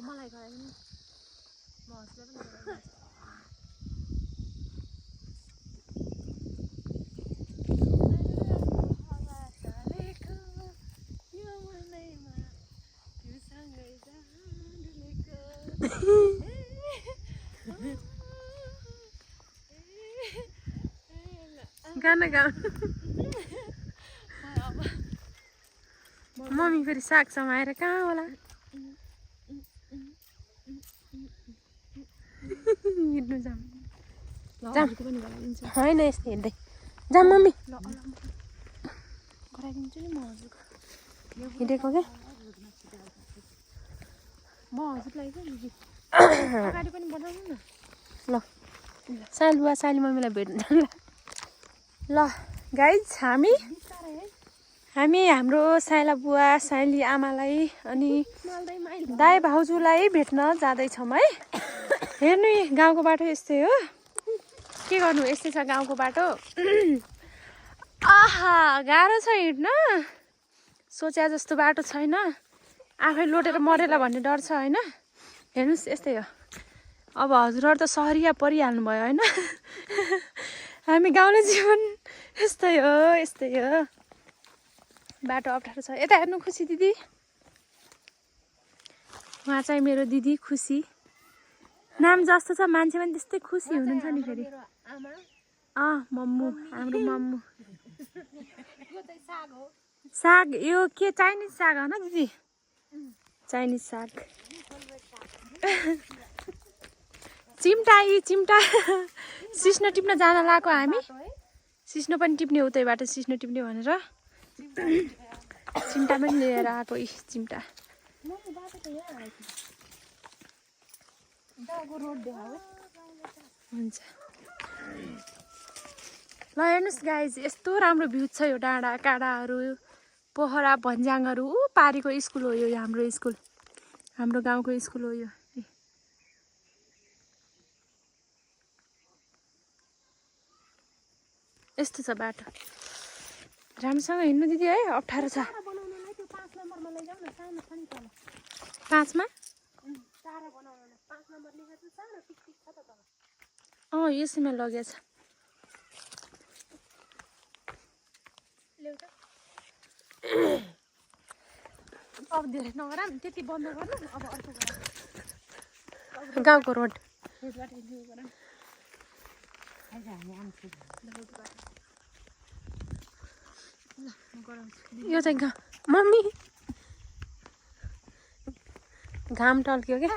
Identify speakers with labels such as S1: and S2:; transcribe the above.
S1: मलाई गराइदिनु म हस्पिटल पनि गराइदिन्छु
S2: गाना गाउ मम्मी फेरि साग समाएर कहाँ होला हिँड्नु जाम होइन यस्तो हिँड्दै जाम मम्मी
S1: गराइदिन्छु नि म हजुरको
S2: हिँडेको क्या
S1: म हजुरलाई क्या अगाडि पनि बनाउनु न
S2: ल साइली बुवा साइली मम्मीलाई भेट्नु ल गाइज हामी हाम्रो साइला बुवा साइली आमालाई अनि दाइ भाउजूलाई भेट्न जाँदैछौँ है हेर्नु गाउँको बाटो यस्तै हो के गर्नु यस्तै छ गाउँको बाटो आहा गाह्रो छ हिँड्न सोचे जस्तो बाटो छैन आफै लोटेर मरेला भन्ने डर छ होइन हेर्नुहोस् यस्तै हो अब हजुरहरू त सहरिया परिहाल्नु भयो होइन हामी गाउँले जीवन यस्तै हो बाटो अप्ठ्यारो छ यता हेर्नु खुसी दिदी उहाँ चाहिँ मेरो दिदी खुसी नाम जस्तो छ मान्छे पनि त्यस्तै खुसी हुनुहुन्छ नि फेरि मम्मु हाम्रो मम्मु साग यो के चाइनिज साग हो न दिदी चाइनिज साग चिम्टा सिस्नो टिप्न जान लागेको हामी सिस्नो पनि टिप्ने उतैबाट सिस्नो टिप्ने भनेर चिम्टा पनि लिएर आएको चिम्टा हुन्छ ल हेर्नुहोस् गाइज यस्तो राम्रो भ्यू छ यो डाँडा काँडाहरू पोखरा भन्ज्याङहरू पारीको स्कुल हो यो हाम्रो स्कुल हाम्रो गाउँको स्कुल हो यो यस्तो छ बाटो राम्रोसँग हिँड्नु दिदी है अप्ठ्यारो छ 5मा यसैमा लगेछ अब धेरै नगरा त्यति बन्द गर्नु अब अर्को गाउँको रोड यो चाहिँ मम्मी घाम टल्क्यो क्या